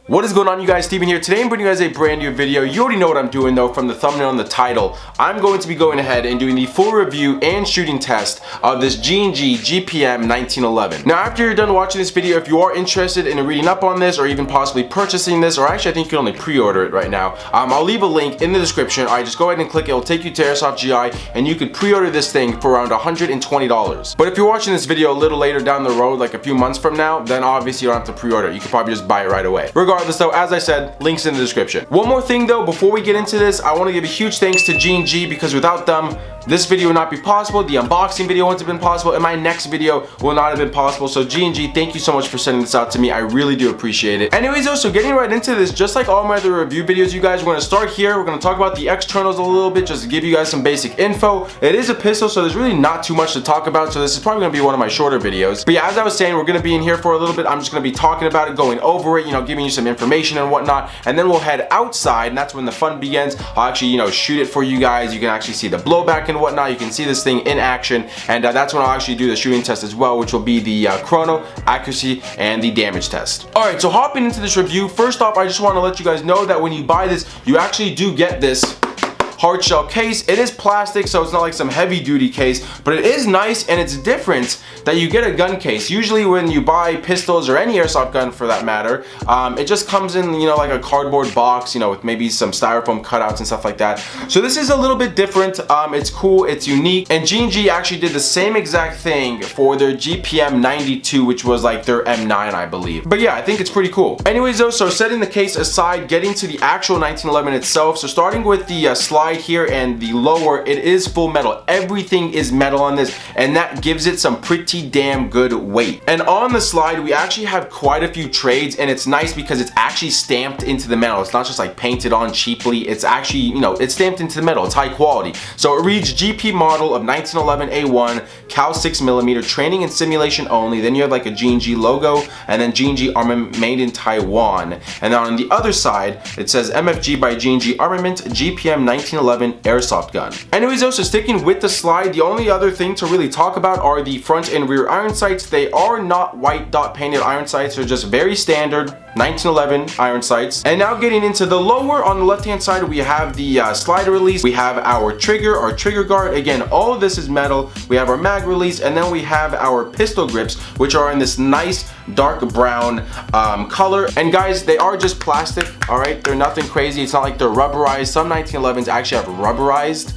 What is going on, you guys? Steven here. Today I'm bringing you guys a brand new video. You already know what I'm doing though from the thumbnail and the title. I'm going to be going ahead and doing the full review and shooting test of this G&G GPM1911. Now after you're done watching this video, if you are interested in reading up on this or even possibly purchasing this, or actually I think you can only pre-order it right now, I'll leave a link in the description. Alright, just go ahead and click it. It'll take you to Airsoft GI and you could pre-order this thing for around $120. But if you're watching this video a little later down the road, like a few months from now, then obviously you don't have to pre-order. You could probably just buy it right away. Regardless though, as I said, links in the description. One more thing though, before we get into this, I want to give a huge thanks to G&G because without them, this video would not be possible, the unboxing video wouldn't have been possible, and my next video will not have been possible. So G&G, thank you so much for sending this out to me. I really do appreciate it. Anyways though, so getting right into this, just like all my other review videos, you guys, we're going to start here. We're going to talk about the externals a little bit, just to give you guys some basic info. It is a pistol, so there's really not too much to talk about, so this is probably going to be one of my shorter videos. But yeah, as I was saying, we're going to be in here for a little bit. I'm just going to be talking about it, going over it, you know, giving you some information and whatnot, and then we'll head outside, and that's when the fun begins. I'll actually, you know, shoot it for you guys. You can actually see the blowback and whatnot. You can see this thing in action, and that's when I'll actually do the shooting test as well, which will be the chrono, accuracy, and the damage test. Alright, so hopping into this review, first off, I just want to let you guys know that when you buy this, you actually do get this hard shell case. It is plastic, so it's not like some heavy duty case, but it is nice, and it's different that you get a gun case. Usually when you buy pistols or any airsoft gun for that matter, it just comes in, you know, like a cardboard box, you know, with maybe some styrofoam cutouts and stuff like that. So this is a little bit different. It's cool, it's unique, and G&G actually did the same exact thing for their GPM92, which was like their M9, I believe. But yeah, I think it's pretty cool. Anyways though, so setting the case aside, getting to the actual 1911 itself, so starting with the slide here and the lower, it is full metal. Everything is metal on this, and that gives it some pretty damn good weight. And on the slide, we actually have quite a few trades, and it's nice because it's actually stamped into the metal. It's not just like painted on cheaply. It's actually, you know, it's stamped into the metal. It's high quality. So it reads GP model of 1911A1, cal 6mm, training and simulation only. Then you have like a G&G logo, and then G&G armament made in Taiwan. And then on the other side, it says MFG by G&G armament, GPM 1911 airsoft gun. Anyways though, so sticking with the slide, the only other thing to really talk about are the front and rear iron sights. They are not white dot painted iron sights. They're just very standard 1911 iron sights. And now getting into the lower, on the left hand side we have the slider release, we have our trigger guard. Again, all of this is metal. We have our mag release, and then we have our pistol grips, which are in this nice dark brown color. And guys, they are just plastic, all right? They're nothing crazy. It's not like they're rubberized. Some 1911s actually have rubberized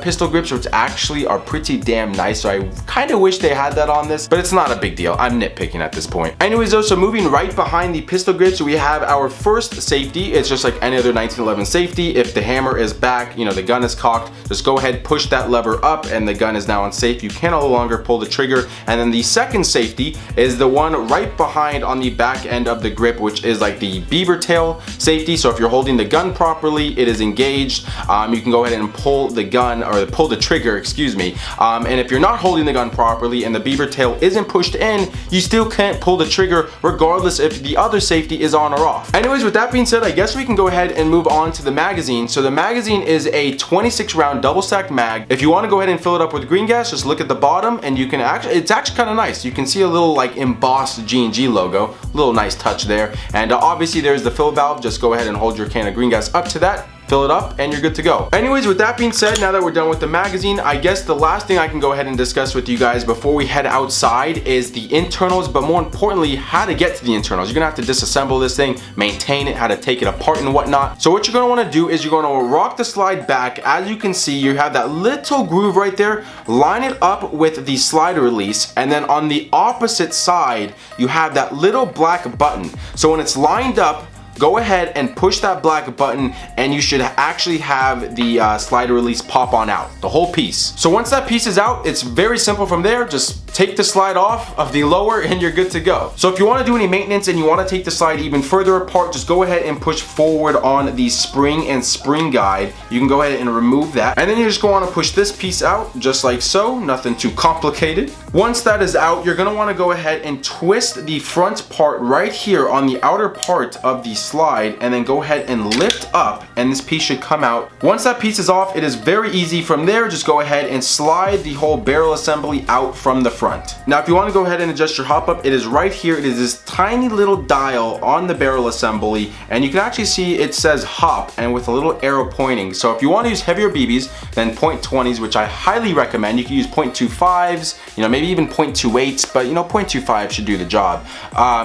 pistol grips, which actually are pretty damn nice. So I kind of wish they had that on this, but it's not a big deal. I'm nitpicking at this point. Anyways though, so moving right behind the pistol grips, we have our first safety. It's just like any other 1911 safety. If the hammer is back, you know, the gun is cocked, just go ahead, push that lever up, and the gun is now unsafe. You can no longer pull the trigger. And then the second safety is the one right behind on the back end of the grip, which is like the beaver tail safety. So if you're holding the gun properly, it is engaged. You can go ahead and pull the gun, or pull the trigger, excuse me. And if you're not holding the gun properly and the beaver tail isn't pushed in, you still can't pull the trigger regardless if the other safety is on or off. Anyways, with that being said, I guess we can go ahead and move on to the magazine. So the magazine is a 26 round double stack mag. If you want to go ahead and fill it up with green gas, just look at the bottom and you can actually, it's actually kind of nice. You can see a little like embossed G&G logo, little nice touch there. And obviously there's the fill valve. Just go ahead and hold your can of green gas up to that, fill it up, and you're good to go. Anyways, with that being said, now that we're done with the magazine, I guess the last thing I can go ahead and discuss with you guys before we head outside is the internals, but more importantly, how to get to the internals. You're gonna have to disassemble this thing, maintain it, how to take it apart and whatnot. So what you're gonna wanna do is you're gonna rock the slide back. As you can see, you have that little groove right there. Line it up with the slider release, and then on the opposite side, you have that little black button. So when it's lined up, go ahead and push that black button, and you should actually have the slider release pop on out, the whole piece. So once that piece is out, it's very simple from there. Just take the slide off of the lower and you're good to go. So if you want to do any maintenance and you want to take the slide even further apart, just go ahead and push forward on the spring and spring guide. You can go ahead and remove that, and then you're just going to push this piece out just like so. Nothing too complicated. Once that is out, you're gonna wanna go ahead and twist the front part right here on the outer part of the slide, and then go ahead and lift up, and this piece should come out. Once that piece is off, it is very easy. From there, just go ahead and slide the whole barrel assembly out from the front. Now, if you wanna go ahead and adjust your hop up, it is right here. It is this tiny little dial on the barrel assembly, and you can actually see it says hop, and with a little arrow pointing. So if you wanna use heavier BBs than .20s, which I highly recommend, you can use .25s, you know, maybe even .28s, but you know, .25 should do the job.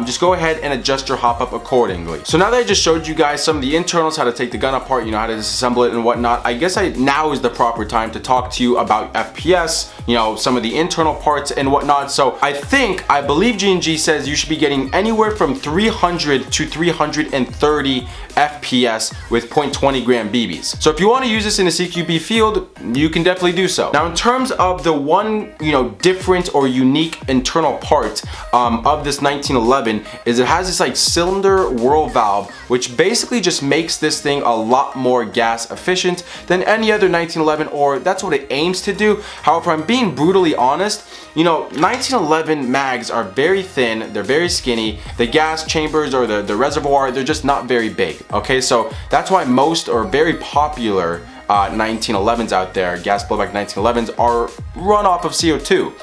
Just go ahead and adjust your hop up accordingly. So now that I just showed you guys some of the internals, how to take the gun apart, you know, how to disassemble it and whatnot, I guess now is the proper time to talk to you about FPS, you know, some of the internal parts and whatnot. So I believe G&G says you should be getting anywhere from 300 to 330 FPS with .20 gram BBs. So if you want to use this in a CQB field, you can definitely do so. Now, in terms of the one, you know, different or unique internal part of this 1911 is it has this like cylinder whirl valve, which basically just makes this thing a lot more gas efficient than any other 1911, or that's what it aims to do. However, I'm being brutally honest, you know, 1911 mags are very thin, they're very skinny, the gas chambers or the reservoir, they're just not very big, okay? So that's why most or very popular 1911s out there, gas blowback 1911s, are run off of CO2.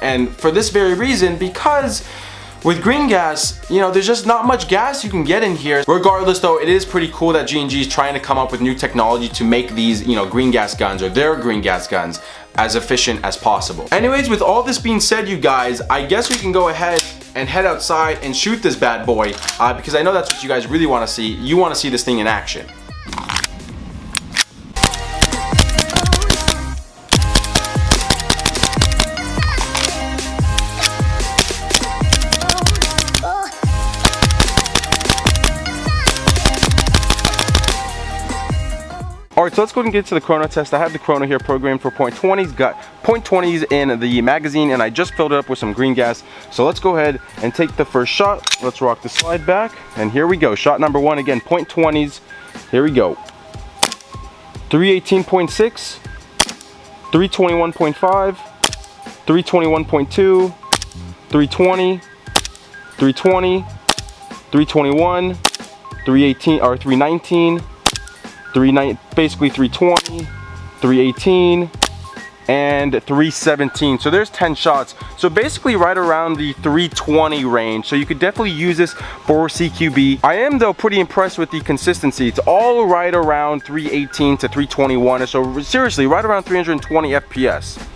And for this very reason, because with green gas, you know, there's just not much gas you can get in here. Regardless though, it is pretty cool that G&G is trying to come up with new technology to make these, you know, green gas guns, or their green gas guns, as efficient as possible. Anyways, with all this being said, you guys, I guess we can go ahead and head outside and shoot this bad boy, because I know that's what you guys really want to see. You want to see this thing in action. Alright, so let's go ahead and get to the Chrono test. I have the Chrono here programmed for .20s, got .20s in the magazine, and I just filled it up with some green gas. So let's go ahead and take the first shot. Let's rock the slide back, and here we go. Shot number one, again, .20s. Here we go. 318.6, 321.5, 321.2, 320, 320, 321, 318, or 319, basically 320, 318, and 317. So there's 10 shots. So basically right around the 320 range. So you could definitely use this for CQB. I am though pretty impressed with the consistency. It's all right around 318 to 321. So seriously, right around 320 FPS.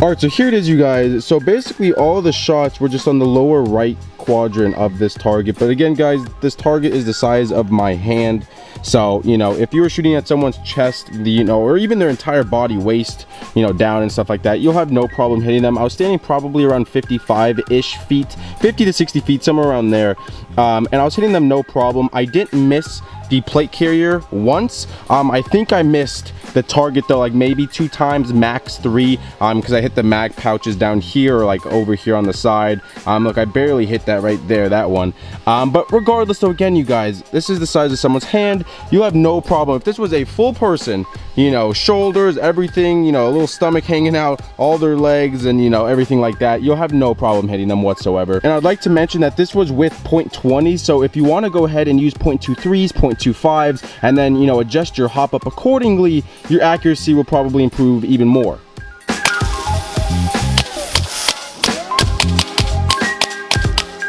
Alright, so here it is, you guys. So basically all the shots were just on the lower right quadrant of this target. But again, guys, this target is the size of my hand. So, you know, if you were shooting at someone's chest, you know, or even their entire body, waist, you know, down and stuff like that, you'll have no problem hitting them. I was standing probably around 55-ish feet, 50 to 60 feet, somewhere around there. And I was hitting them no problem. I didn't miss the plate carrier once. I think I missed the target though, like maybe 2 times, max 3, because I hit the mag pouches down here, or like over here on the side. Look, I barely hit that right there, that one. But regardless though, again, you guys, this is the size of someone's hand. You'll have no problem. If this was a full person, you know, shoulders, everything, you know, a little stomach hanging out, all their legs, and you know, everything like that, you'll have no problem hitting them whatsoever. And I'd like to mention that this was with .20, so if you want to go ahead and use .23s, .25s, and then, you know, adjust your hop up accordingly, your accuracy will probably improve even more.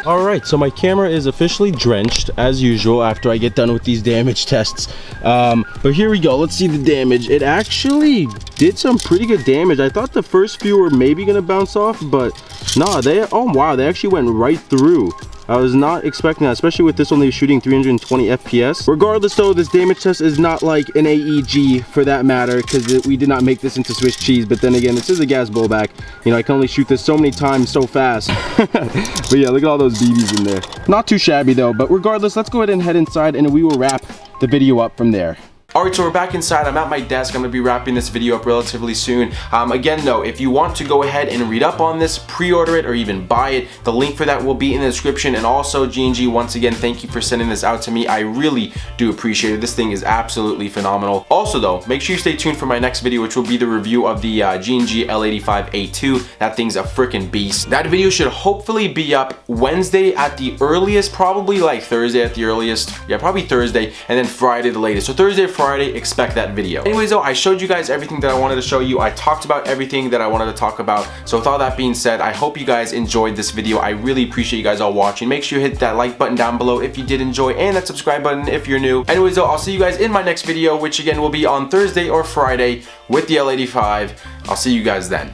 Alright, so my camera is officially drenched as usual after I get done with these damage tests. But here we go, let's see the damage. It actually did some pretty good damage. I thought the first few were maybe gonna bounce off, but no, oh wow, they actually went right through. I was not expecting that, especially with this only shooting 320 FPS. Regardless though, this damage test is not like an AEG for that matter, because we did not make this into Swiss cheese. But then again, this is a gas blowback. You know, I can only shoot this so many times so fast. But yeah, look at all those BBs in there. Not too shabby though, but regardless, let's go ahead and head inside and we will wrap the video up from there. Alright, so we're back inside. I'm at my desk. I'm going to be wrapping this video up relatively soon. Again though, if you want to go ahead and read up on this, pre-order it, or even buy it, the link for that will be in the description. And also, G&G, once again, thank you for sending this out to me. I really do appreciate it. This thing is absolutely phenomenal. Also though, make sure you stay tuned for my next video, which will be the review of the G&G L85A2. That thing's a freaking beast. That video should hopefully be up Wednesday at the earliest, probably like Thursday at the earliest. Yeah, probably Thursday, and then Friday the latest. So Thursday, Friday, expect that video. Anyways though, I showed you guys everything that I wanted to show you. I talked about everything that I wanted to talk about. So with all that being said, I hope you guys enjoyed this video. I really appreciate you guys all watching. Make sure you hit that like button down below if you did enjoy, and that subscribe button if you're new. Anyways though, I'll see you guys in my next video, which again will be on Thursday or Friday with the L85. I'll see you guys then.